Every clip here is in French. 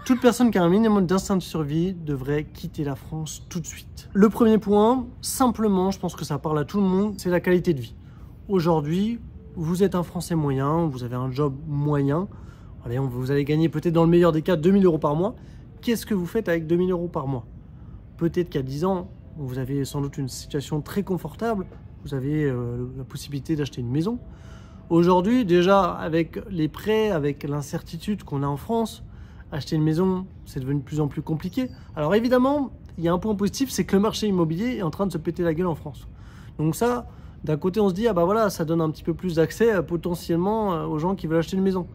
Toute personne qui a un minimum d'instinct de survie devrait quitter la France tout de suite. Le premier point, simplement, je pense que ça parle à tout le monde, c'est la qualité de vie. Aujourd'hui, vous êtes un Français moyen, vous avez un job moyen, allez, vous allez gagner peut-être dans le meilleur des cas 2 000 € par mois. Qu'est-ce que vous faites avec 2 000 € par mois? Peut-être qu'il y a 10 ans, vous avez sans doute une situation très confortable, vous avez la possibilité d'acheter une maison. Aujourd'hui, déjà, avec les prêts, avec l'incertitude qu'on a en France, acheter une maison, c'est devenu de plus en plus compliqué. Alors évidemment, il y a un point positif, c'est que le marché immobilier est en train de se péter la gueule en France. Donc ça, d'un côté, on se dit, ah bah voilà, ça donne un petit peu plus d'accès potentiellement aux gens qui veulent acheter une maison.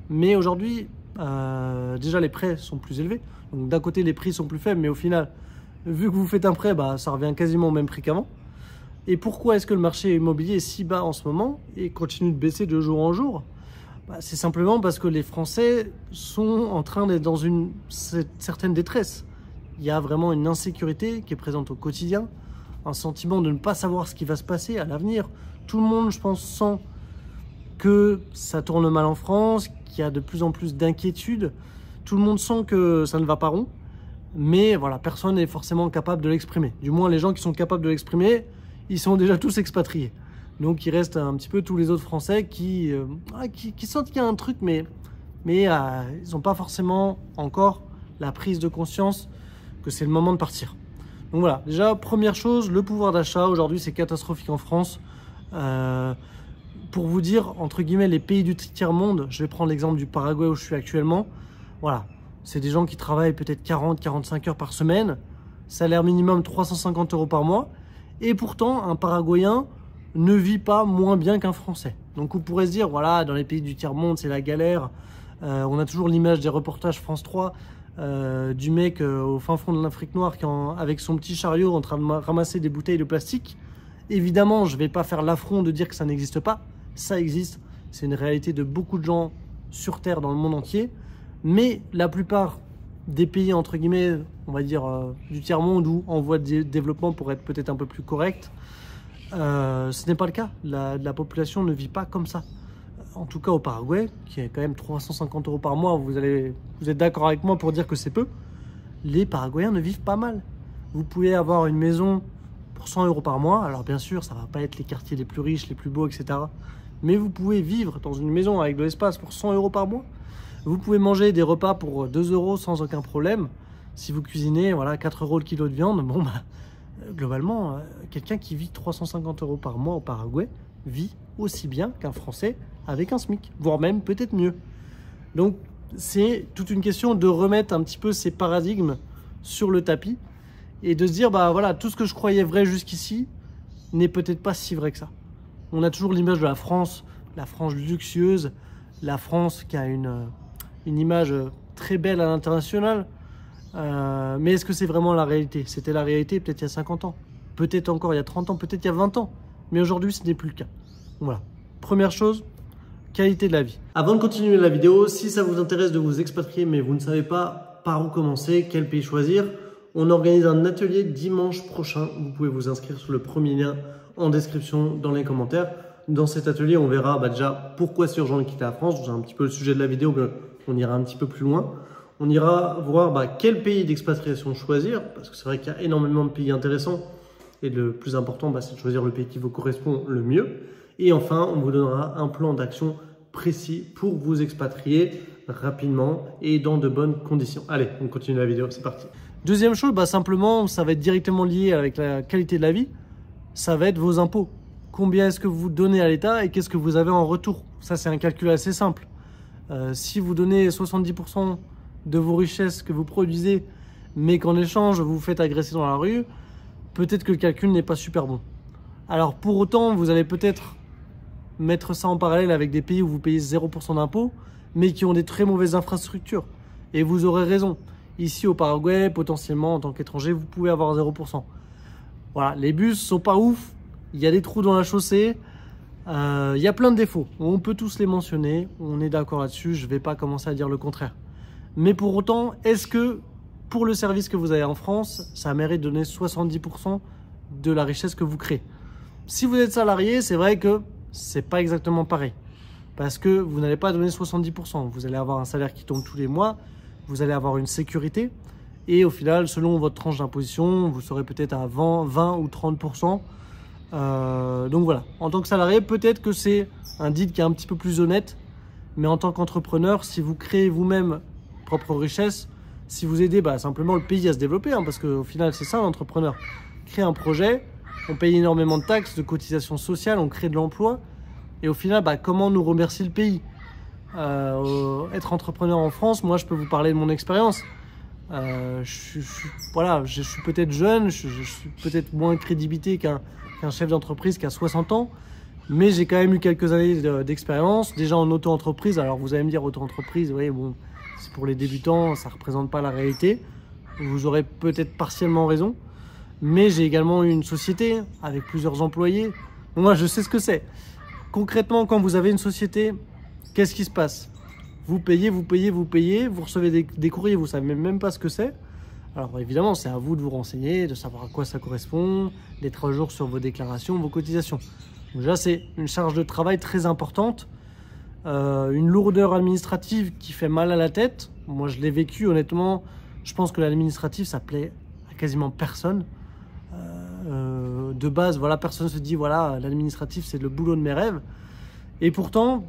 Mais aujourd'hui, déjà les prêts sont plus élevés. Donc d'un côté, les prix sont plus faibles, mais au final, vu que vous faites un prêt, bah, ça revient quasiment au même prix qu'avant. Et pourquoi est-ce que le marché immobilier est si bas en ce moment et continue de baisser de jour en jour? Bah, c'est simplement parce que les Français sont en train d'être dans une certaine détresse. Il y a vraiment une insécurité qui est présente au quotidien, un sentiment de ne pas savoir ce qui va se passer à l'avenir. Tout le monde, je pense, sent que ça tourne mal en France, qu'il y a de plus en plus d'inquiétudes. Tout le monde sent que ça ne va pas rond, mais voilà, personne n'est forcément capable de l'exprimer. Du moins, les gens qui sont capables de l'exprimer, ils sont déjà tous expatriés. Donc il reste un petit peu tous les autres Français qui sentent qu'il y a un truc, mais ils n'ont pas forcément encore la prise de conscience que c'est le moment de partir. Donc voilà, déjà première chose, le pouvoir d'achat aujourd'hui c'est catastrophique en France. Pour vous dire, entre guillemets, les pays du tiers-monde, je vais prendre l'exemple du Paraguay où je suis actuellement. Voilà, c'est des gens qui travaillent peut-être 40-45 heures par semaine, salaire minimum 350 € par mois, et pourtant un Paraguayen ne vit pas moins bien qu'un Français. Donc on pourrait se dire, voilà, dans les pays du tiers-monde, c'est la galère. On a toujours l'image des reportages France 3 du mec au fin fond de l'Afrique noire avec son petit chariot en train de ramasser des bouteilles de plastique. Évidemment, je ne vais pas faire l'affront de dire que ça n'existe pas. Ça existe. C'est une réalité de beaucoup de gens sur Terre dans le monde entier. Mais la plupart des pays, entre guillemets, on va dire du tiers-monde ou en voie de développement pour être peut-être un peu plus correct, ce n'est pas le cas. La population ne vit pas comme ça. En tout cas au Paraguay, qui est quand même 350 € par mois, vous êtes d'accord avec moi pour dire que c'est peu. Les Paraguayens ne vivent pas mal. Vous pouvez avoir une maison pour 100 € par mois. Alors bien sûr, ça ne va pas être les quartiers les plus riches, les plus beaux, etc. Mais vous pouvez vivre dans une maison avec de l'espace pour 100 € par mois. Vous pouvez manger des repas pour 2 € sans aucun problème. Si vous cuisinez, voilà, 4 € le kilo de viande, bon bah, globalement, quelqu'un qui vit 350 € par mois au Paraguay vit aussi bien qu'un Français avec un SMIC, voire même peut-être mieux. Donc c'est toute une question de remettre un petit peu ces paradigmes sur le tapis et de se dire, bah voilà, tout ce que je croyais vrai jusqu'ici n'est peut-être pas si vrai que ça. On a toujours l'image de la France luxueuse, la France qui a une image très belle à l'international. Mais est-ce que c'est vraiment la réalité? C'était la réalité peut-être il y a 50 ans, peut-être encore il y a 30 ans, peut-être il y a 20 ans. Mais aujourd'hui, ce n'est plus le cas. Voilà. Première chose, qualité de la vie. Avant de continuer la vidéo, si ça vous intéresse de vous expatrier, mais vous ne savez pas par où commencer, quel pays choisir, on organise un atelier dimanche prochain. Vous pouvez vous inscrire sur le premier lien en description dans les commentaires. Dans cet atelier, on verra déjà pourquoi c'est urgent de quitter la France. C'est un petit peu le sujet de la vidéo, mais on ira un petit peu plus loin. On ira voir quel pays d'expatriation choisir, parce que c'est vrai qu'il y a énormément de pays intéressants. Et le plus important, c'est de choisir le pays qui vous correspond le mieux. Et enfin, on vous donnera un plan d'action précis pour vous expatrier rapidement et dans de bonnes conditions. Allez, on continue la vidéo, c'est parti. Deuxième chose, simplement, ça va être directement lié avec la qualité de la vie. Ça va être vos impôts. Combien est-ce que vous donnez à l'État et qu'est-ce que vous avez en retour? Ça, c'est un calcul assez simple. Si vous donnez 70% de vos richesses que vous produisez, mais qu'en échange, vous vous faites agresser dans la rue, peut-être que le calcul n'est pas super bon. Alors pour autant, vous allez peut-être mettre ça en parallèle avec des pays où vous payez 0% d'impôts, mais qui ont des très mauvaises infrastructures. Et vous aurez raison. Ici au Paraguay, potentiellement, en tant qu'étranger, vous pouvez avoir 0%. Voilà, les bus sont pas ouf, il y a des trous dans la chaussée, il y a plein de défauts. On peut tous les mentionner, on est d'accord là-dessus, je ne vais pas commencer à dire le contraire. Mais pour autant, est-ce que pour le service que vous avez en France, ça mérite de donner 70% de la richesse que vous créez? Si vous êtes salarié, c'est vrai que c'est pas exactement pareil. Parce que vous n'allez pas donner 70%. Vous allez avoir un salaire qui tombe tous les mois, vous allez avoir une sécurité. Et au final, selon votre tranche d'imposition, vous serez peut-être à 20 ou 30%. Donc voilà, en tant que salarié, peut-être que c'est un deal qui est un petit peu plus honnête. Mais en tant qu'entrepreneur, si vous créez vous-même propre richesse, si vous aidez simplement le pays à se développer, parce qu'au final, c'est ça l'entrepreneur. Créer un projet, on paye énormément de taxes, de cotisations sociales, on crée de l'emploi. Et au final, comment nous remercie le pays? Être entrepreneur en France, moi je peux vous parler de mon expérience. Je suis peut-être jeune, je suis peut-être moins de crédibilité qu'un chef d'entreprise qui a 60 ans, mais j'ai quand même eu quelques années d'expérience, déjà en auto-entreprise. Alors vous allez me dire, auto-entreprise, oui, bon, c'est pour les débutants, ça ne représente pas la réalité. Vous aurez peut-être partiellement raison, mais j'ai également eu une société avec plusieurs employés. Donc moi, je sais ce que c'est. Concrètement, quand vous avez une société, qu'est-ce qui se passe? Vous payez, vous recevez des courriers, vous ne savez même pas ce que c'est. Alors évidemment, c'est à vous de vous renseigner, de savoir à quoi ça correspond, d'être à jour sur vos déclarations, vos cotisations. Donc déjà, c'est une charge de travail très importante, une lourdeur administrative qui fait mal à la tête. Moi, je l'ai vécu, honnêtement. Je pense que l'administratif, ça plaît à quasiment personne. De base, voilà, personne se dit, voilà, l'administratif, c'est le boulot de mes rêves. Et pourtant,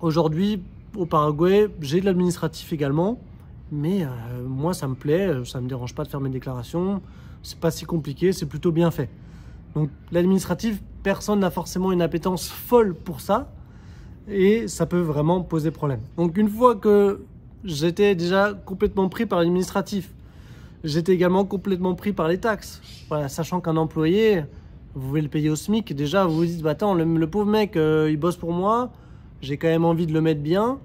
aujourd'hui, au Paraguay, j'ai de l'administratif également, mais moi ça me plaît, ça me dérange pas de faire mes déclarations, c'est pas si compliqué, c'est plutôt bien fait. Donc l'administratif, personne n'a forcément une appétence folle pour ça, et ça peut vraiment poser problème. Donc une fois que j'étais déjà complètement pris par l'administratif, j'étais également complètement pris par les taxes. Voilà, sachant qu'un employé, vous pouvez le payer au SMIC, déjà vous vous dites, attends, le pauvre mec, il bosse pour moi, j'ai quand même envie de le mettre bien,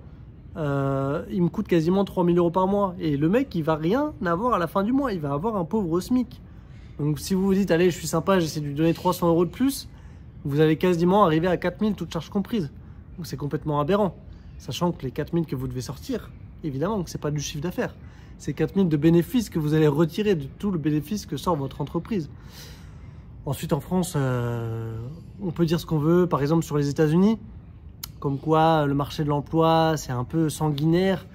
il me coûte quasiment 3 000 € par mois. Et le mec, il va rien avoir à la fin du mois, il va avoir un pauvre SMIC. Donc si vous vous dites, allez, je suis sympa, j'essaie de lui donner 300 € de plus, vous allez quasiment arriver à 4 000, toutes charges comprises. Donc c'est complètement aberrant. Sachant que les 4 000 que vous devez sortir, évidemment que ce n'est pas du chiffre d'affaires. C'est 4 000 de bénéfices que vous allez retirer de tout le bénéfice que sort votre entreprise. Ensuite, en France, on peut dire ce qu'on veut, par exemple sur les États-Unis, comme quoi le marché de l'emploi, c'est un peu sanguinaire,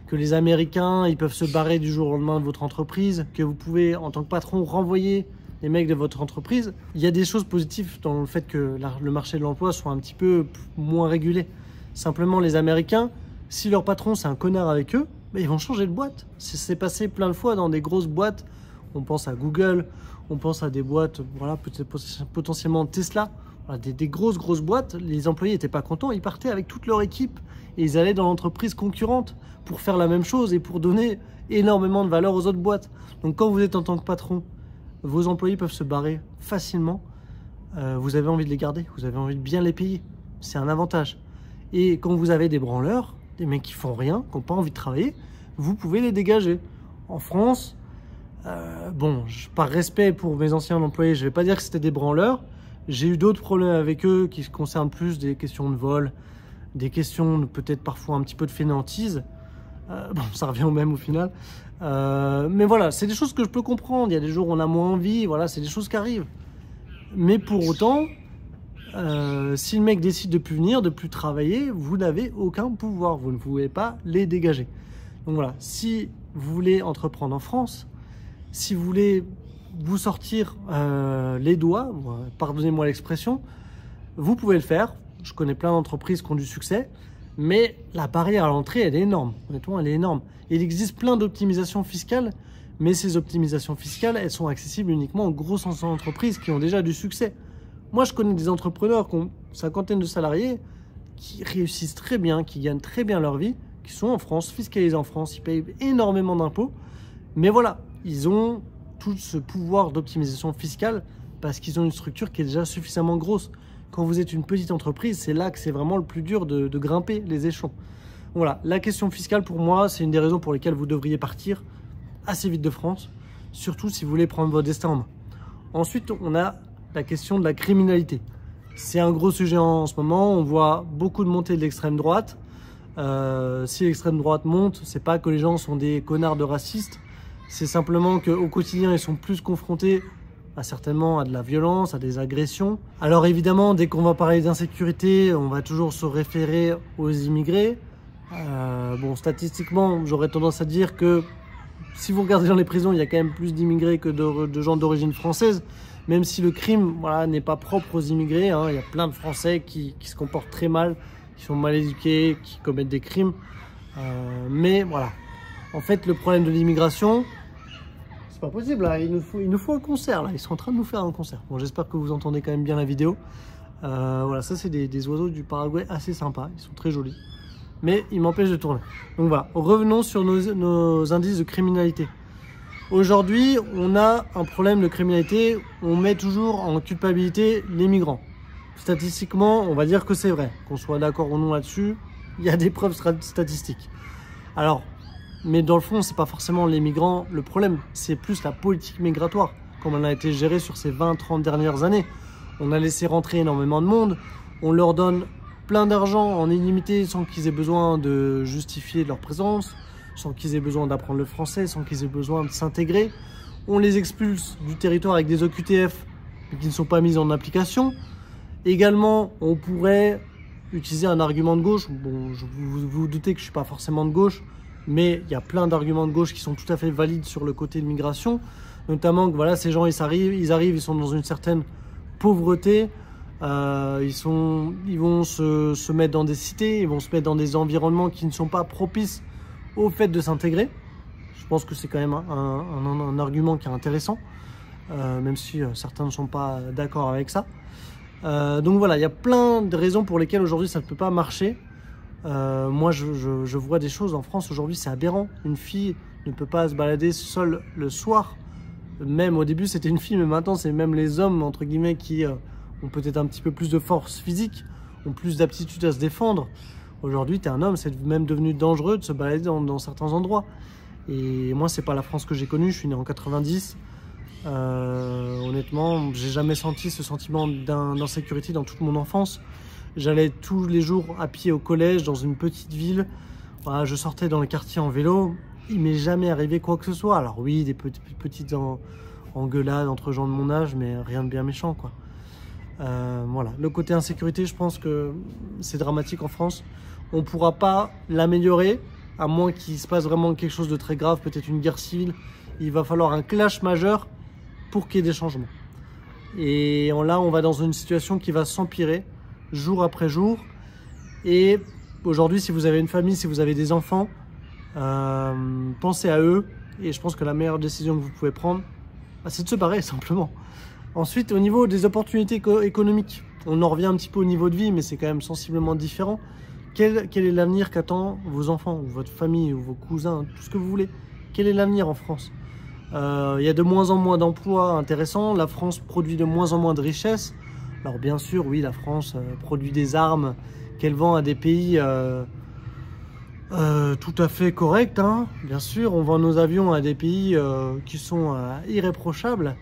que les Américains, ils peuvent se barrer du jour au lendemain de votre entreprise, que vous pouvez, en tant que patron, renvoyer les mecs de votre entreprise. Il y a des choses positives dans le fait que le marché de l'emploi soit un petit peu moins régulé. Simplement, les Américains, si leur patron, c'est un connard avec eux, ils vont changer de boîte. C'est passé plein de fois dans des grosses boîtes. On pense à Google, on pense à des boîtes, voilà, peut-être potentiellement Tesla. Des grosses boîtes, les employés n'étaient pas contents, ils partaient avec toute leur équipe et ils allaient dans l'entreprise concurrente pour faire la même chose et pour donner énormément de valeur aux autres boîtes. Donc quand vous êtes en tant que patron, vos employés peuvent se barrer facilement, vous avez envie de les garder, vous avez envie de bien les payer, c'est un avantage. Et quand vous avez des branleurs, des mecs qui font rien, qui n'ont pas envie de travailler, vous pouvez les dégager. En France, par respect pour mes anciens employés, je ne vais pas dire que c'était des branleurs. J'ai eu d'autres problèmes avec eux qui concernent plus des questions de vol, des questions peut-être parfois un petit peu de fainéantise. Ça revient au même au final. Mais voilà, c'est des choses que je peux comprendre. Il y a des jours où on a moins envie, voilà, c'est des choses qui arrivent. Mais pour autant, si le mec décide de plus venir, de plus travailler, vous n'avez aucun pouvoir. Vous ne pouvez pas les dégager. Donc voilà, si vous voulez entreprendre en France, si vous voulez vous sortir les doigts, pardonnez-moi l'expression, vous pouvez le faire. Je connais plein d'entreprises qui ont du succès, mais la barrière à l'entrée, elle est énorme. Honnêtement, elle est énorme. Il existe plein d'optimisations fiscales, mais ces optimisations fiscales, elles sont accessibles uniquement aux grosses entreprises qui ont déjà du succès. Moi, je connais des entrepreneurs qui ont une cinquantaine de salariés, qui réussissent très bien, qui gagnent très bien leur vie, qui sont en France, fiscalisés en France, ils payent énormément d'impôts, mais voilà, ils ont tout ce pouvoir d'optimisation fiscale parce qu'ils ont une structure qui est déjà suffisamment grosse. Quand vous êtes une petite entreprise, c'est là que c'est vraiment le plus dur de grimper les échelons. Voilà, la question fiscale pour moi, c'est une des raisons pour lesquelles vous devriez partir assez vite de France, surtout si vous voulez prendre votre destin en main. Ensuite, on a la question de la criminalité. C'est un gros sujet en ce moment, on voit beaucoup de montées de l'extrême droite. Si l'extrême droite monte, c'est pas que les gens sont des connards de racistes, c'est simplement qu'au quotidien, ils sont plus confrontés certainement à de la violence, à des agressions. Alors évidemment, dès qu'on va parler d'insécurité, on va toujours se référer aux immigrés. Bon, statistiquement, j'aurais tendance à dire que si vous regardez dans les prisons, il y a quand même plus d'immigrés que de gens d'origine française, même si le crime, voilà, n'est pas propre aux immigrés, hein. Il y a plein de Français qui se comportent très mal, qui sont mal éduqués, qui commettent des crimes. Mais voilà, en fait, le problème de l'immigration, c'est pas possible, là. Il nous faut un concert, là. Ils sont en train de nous faire un concert. Bon, j'espère que vous entendez quand même bien la vidéo. Voilà, ça c'est des oiseaux du Paraguay assez sympas, ils sont très jolis. Mais ils m'empêchent de tourner. Donc voilà, revenons sur nos indices de criminalité. Aujourd'hui, on a un problème de criminalité, on met toujours en culpabilité les migrants. Statistiquement, on va dire que c'est vrai, qu'on soit d'accord ou non là-dessus, il y a des preuves statistiques. Alors, mais dans le fond, c'est pas forcément les migrants le problème, c'est plus la politique migratoire, comme elle a été gérée sur ces 20-30 dernières années. On a laissé rentrer énormément de monde, on leur donne plein d'argent en illimité sans qu'ils aient besoin de justifier leur présence, sans qu'ils aient besoin d'apprendre le français, sans qu'ils aient besoin de s'intégrer. On les expulse du territoire avec des OQTF qui ne sont pas mises en application. Également, on pourrait utiliser un argument de gauche. Bon, vous vous doutez que je ne suis pas forcément de gauche, mais il y a plein d'arguments de gauche qui sont tout à fait valides sur le côté de migration. Notamment que voilà, ces gens, ils arrivent, ils sont dans une certaine pauvreté. Ils vont se mettre dans des cités, ils vont se mettre dans des environnements qui ne sont pas propices au fait de s'intégrer. Je pense que c'est quand même un argument qui est intéressant, même si certains ne sont pas d'accord avec ça. Donc voilà, il y a plein de raisons pour lesquelles aujourd'hui ça ne peut pas marcher. Moi je vois des choses en France aujourd'hui, c'est aberrant. Une fille ne peut pas se balader seule le soir. Même au début c'était une fille, mais maintenant c'est même les hommes entre guillemets qui ont peut-être un petit peu plus de force physique, ont plus d'aptitude à se défendre. Aujourd'hui, tu es un homme, c'est même devenu dangereux de se balader dans certains endroits. Et moi, c'est pas la France que j'ai connue, je suis né en 90. Honnêtement, j'ai jamais senti ce sentiment d'insécurité dans toute mon enfance. J'allais tous les jours à pied au collège, dans une petite ville. Voilà, je sortais dans les quartiers en vélo. Il m'est jamais arrivé quoi que ce soit. Alors oui, des petites engueulades entre gens de mon âge, mais rien de bien méchant, quoi. Voilà, le côté insécurité, je pense que c'est dramatique en France. On ne pourra pas l'améliorer, à moins qu'il se passe vraiment quelque chose de très grave, peut-être une guerre civile. Il va falloir un clash majeur pour qu'il y ait des changements. Et là, on va dans une situation qui va s'empirer jour après jour. Et aujourd'hui, si vous avez une famille, si vous avez des enfants, pensez à eux. Et je pense que la meilleure décision que vous pouvez prendre, c'est de se barrer, simplement. Ensuite, au niveau des opportunités économiques, on en revient un petit peu au niveau de vie, mais c'est quand même sensiblement différent. Quel est l'avenir qu'attend vos enfants, ou votre famille, ou vos cousins, tout ce que vous voulez? Quel est l'avenir en France? Il y a de moins en moins d'emplois intéressants, la France produit de moins en moins de richesses. Alors bien sûr, oui, la France produit des armes qu'elle vend à des pays tout à fait corrects, hein. Bien sûr, on vend nos avions à des pays qui sont irréprochables.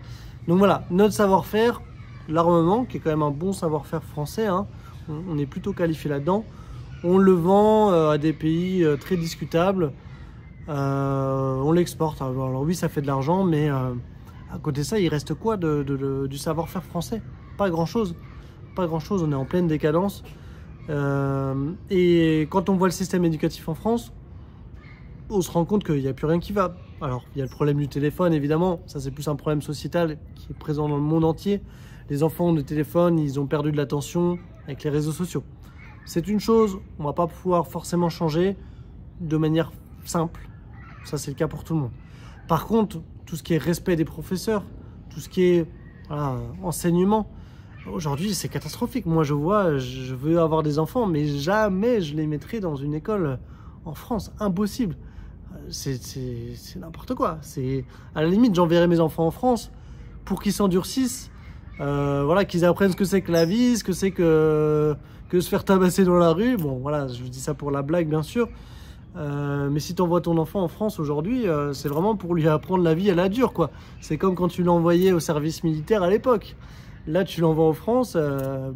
Donc voilà, notre savoir-faire, l'armement, qui est quand même un bon savoir-faire français, hein, on est plutôt qualifié là-dedans, on le vend à des pays très discutables, on l'exporte. Alors oui, ça fait de l'argent, mais à côté de ça, il reste quoi du savoir-faire français? Pas grand-chose. Pas grand-chose, on est en pleine décadence. Et quand on voit le système éducatif en France, on se rend compte qu'il n'y a plus rien qui va. Alors, il y a le problème du téléphone, évidemment. Ça, c'est plus un problème sociétal qui est présent dans le monde entier. Les enfants ont des téléphones, ils ont perdu de l'attention avec les réseaux sociaux. C'est une chose, on ne va pas pouvoir forcément changer de manière simple. Ça, c'est le cas pour tout le monde. Par contre, tout ce qui est respect des professeurs, tout ce qui est enseignement, aujourd'hui, c'est catastrophique. Moi, je veux avoir des enfants, mais jamais je les mettrai dans une école en France. Impossible. C'est n'importe quoi. À la limite, j'enverrai mes enfants en France pour qu'ils s'endurcissent, voilà, qu'ils apprennent ce que c'est que la vie, ce que c'est que se faire tabasser dans la rue. Bon, voilà, je dis ça pour la blague, bien sûr. Mais si tu envoies ton enfant en France aujourd'hui, c'est vraiment pour lui apprendre la vie à la dure, quoi. C'est comme quand tu l'envoyais au service militaire à l'époque. Là, tu l'envoies en France,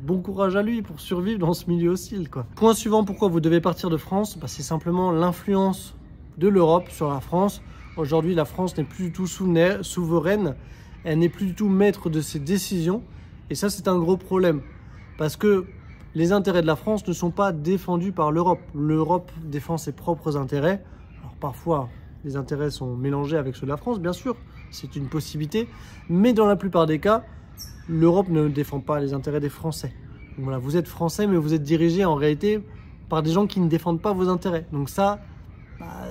bon courage à lui pour survivre dans ce milieu hostile, quoi. Point suivant, pourquoi vous devez partir de France, c'est simplement l'influence de l'Europe sur la France. Aujourd'hui, la France n'est plus du tout souveraine, elle n'est plus du tout maître de ses décisions. Et ça, c'est un gros problème. Parce que les intérêts de la France ne sont pas défendus par l'Europe. L'Europe défend ses propres intérêts. Alors parfois, les intérêts sont mélangés avec ceux de la France, bien sûr, c'est une possibilité. Mais dans la plupart des cas, l'Europe ne défend pas les intérêts des Français. Donc voilà, vous êtes Français, mais vous êtes dirigé en réalité par des gens qui ne défendent pas vos intérêts. Donc ça,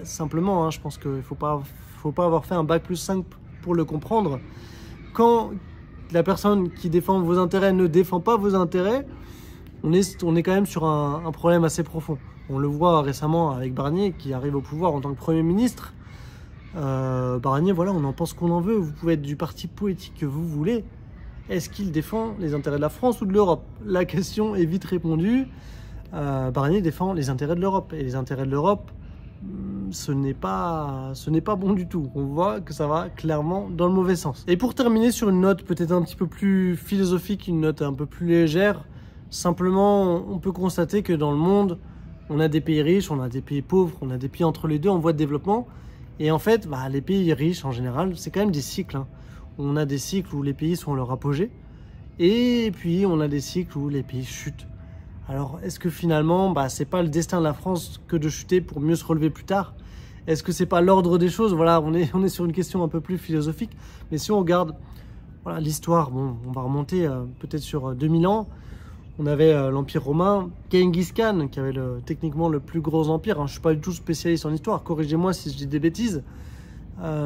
simplement, je pense qu'il ne faut pas avoir fait un bac+5 pour le comprendre. Quand la personne qui défend vos intérêts ne défend pas vos intérêts, on est quand même sur un problème assez profond. On le voit récemment avec Barnier qui arrive au pouvoir en tant que Premier ministre. Barnier, voilà, on en pense qu'on en veut. Vous pouvez être du parti politique que vous voulez. Est-ce qu'il défend les intérêts de la France ou de l'Europe? La question est vite répondue. Barnier défend les intérêts de l'Europe. Et les intérêts de l'Europe, ce n'est pas bon du tout. On voit que ça va clairement dans le mauvais sens. Et pour terminer sur une note peut-être un petit peu plus philosophique, une note un peu plus légère, simplement on peut constater que dans le monde, on a des pays riches, on a des pays pauvres, on a des pays entre les deux en voie de développement. Et en fait, les pays riches en général, c'est quand même des cycles. On a des cycles où les pays sont à leur apogée. Et puis on a des cycles où les pays chutent. Alors, est-ce que finalement, c'est pas le destin de la France que de chuter pour mieux se relever plus tard? Est-ce que c'est pas l'ordre des choses? Voilà, on est sur une question un peu plus philosophique. Mais si on regarde l'histoire, on va remonter peut-être sur 2000 ans. On avait l'Empire romain, Genghis Khan, qui avait techniquement le plus gros empire. Je ne suis pas du tout spécialiste en histoire, corrigez-moi si je dis des bêtises.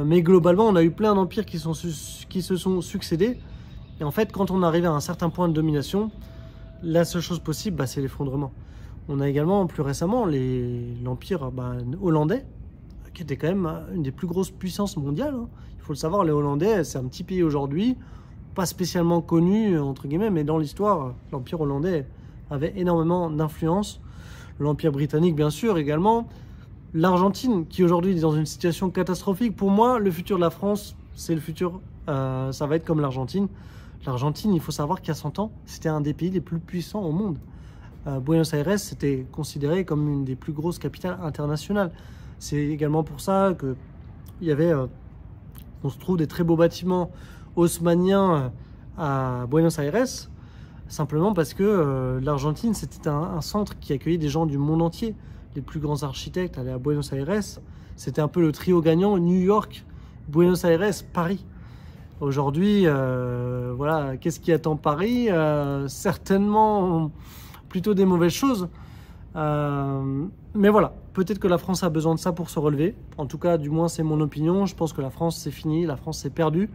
Mais globalement, on a eu plein d'empires qui se sont succédés. Et en fait, quand on arrivait à un certain point de domination, la seule chose possible, c'est l'effondrement. On a également, plus récemment, l'empire hollandais, qui était quand même une des plus grosses puissances mondiales. Il faut le savoir, les Hollandais, c'est un petit pays aujourd'hui, pas spécialement connu, entre guillemets, mais dans l'histoire, l'empire hollandais avait énormément d'influence. L'empire britannique, bien sûr, également. L'Argentine, qui aujourd'hui est dans une situation catastrophique. Pour moi, le futur de la France, c'est le futur, ça va être comme l'Argentine. L'Argentine, il faut savoir qu'il y a 100 ans, c'était un des pays les plus puissants au monde. Buenos Aires, c'était considéré comme une des plus grosses capitales internationales. C'est également pour ça qu'il y avait, on se trouve des très beaux bâtiments haussmanniens à Buenos Aires, simplement parce que l'Argentine, c'était un centre qui accueillait des gens du monde entier. Les plus grands architectes allaient à Buenos Aires. C'était un peu le trio gagnant, New York, Buenos Aires, Paris. Aujourd'hui, qu'est-ce qui attend Paris? Certainement plutôt des mauvaises choses. Mais voilà, peut-être que la France a besoin de ça pour se relever. En tout cas, du moins, c'est mon opinion. Je pense que la France, c'est fini. La France, c'est perdu.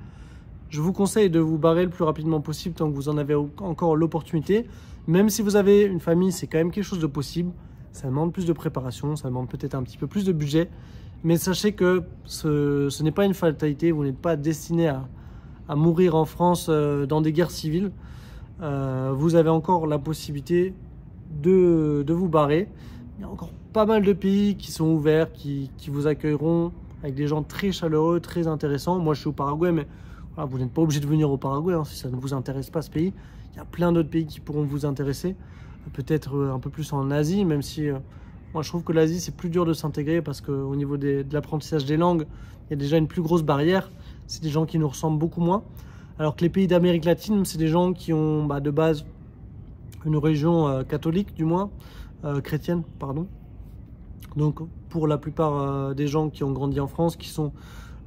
Je vous conseille de vous barrer le plus rapidement possible tant que vous en avez encore l'opportunité. Même si vous avez une famille, c'est quand même quelque chose de possible. Ça demande plus de préparation, ça demande peut-être un petit peu plus de budget. Mais sachez que ce n'est pas une fatalité. Vous n'êtes pas destiné à mourir en France dans des guerres civiles. Vous avez encore la possibilité de vous barrer. Il y a encore pas mal de pays qui sont ouverts, qui vous accueilleront avec des gens très chaleureux, très intéressants. Moi, je suis au Paraguay, mais vous n'êtes pas obligé de venir au Paraguay si ça ne vous intéresse pas, ce pays. Il y a plein d'autres pays qui pourront vous intéresser. Peut-être un peu plus en Asie, même si moi je trouve que l'Asie c'est plus dur de s'intégrer parce qu'au niveau de l'apprentissage des langues, il y a déjà une plus grosse barrière. C'est des gens qui nous ressemblent beaucoup moins. Alors que les pays d'Amérique latine, c'est des gens qui ont de base une religion catholique, du moins, chrétienne, pardon. Donc pour la plupart des gens qui ont grandi en France, qui sont...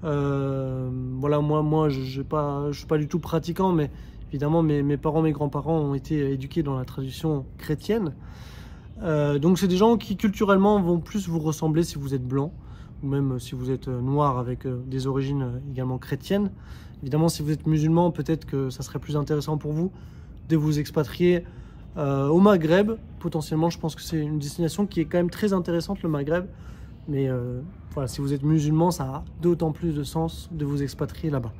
moi je suis pas du tout pratiquant, mais évidemment mes parents, mes grands-parents ont été éduqués dans la tradition chrétienne. Donc c'est des gens qui culturellement vont plus vous ressembler si vous êtes blanc, ou même si vous êtes noir avec des origines également chrétiennes. Évidemment, si vous êtes musulman, peut-être que ça serait plus intéressant pour vous de vous expatrier au Maghreb. Potentiellement, je pense que c'est une destination qui est quand même très intéressante, le Maghreb. Mais si vous êtes musulman, ça a d'autant plus de sens de vous expatrier là-bas.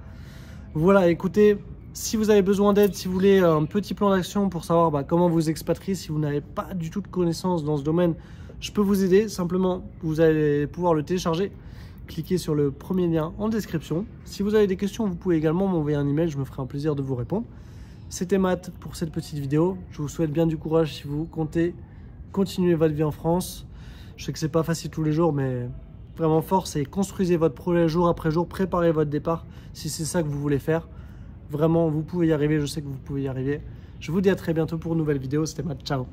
Voilà, écoutez, si vous avez besoin d'aide, si vous voulez un petit plan d'action pour savoir comment vous expatrier, si vous n'avez pas du tout de connaissances dans ce domaine, je peux vous aider. Simplement, vous allez pouvoir le télécharger. Cliquez sur le premier lien en description. Si vous avez des questions, vous pouvez également m'envoyer un email, je me ferai un plaisir de vous répondre. C'était Matt pour cette petite vidéo. Je vous souhaite bien du courage si vous comptez continuer votre vie en France. Je sais que c'est pas facile tous les jours, mais vraiment force et construisez votre projet jour après jour. Préparez votre départ si c'est ça que vous voulez faire. Vraiment, vous pouvez y arriver. Je sais que vous pouvez y arriver. Je vous dis à très bientôt pour une nouvelle vidéo. C'était Matt. Ciao.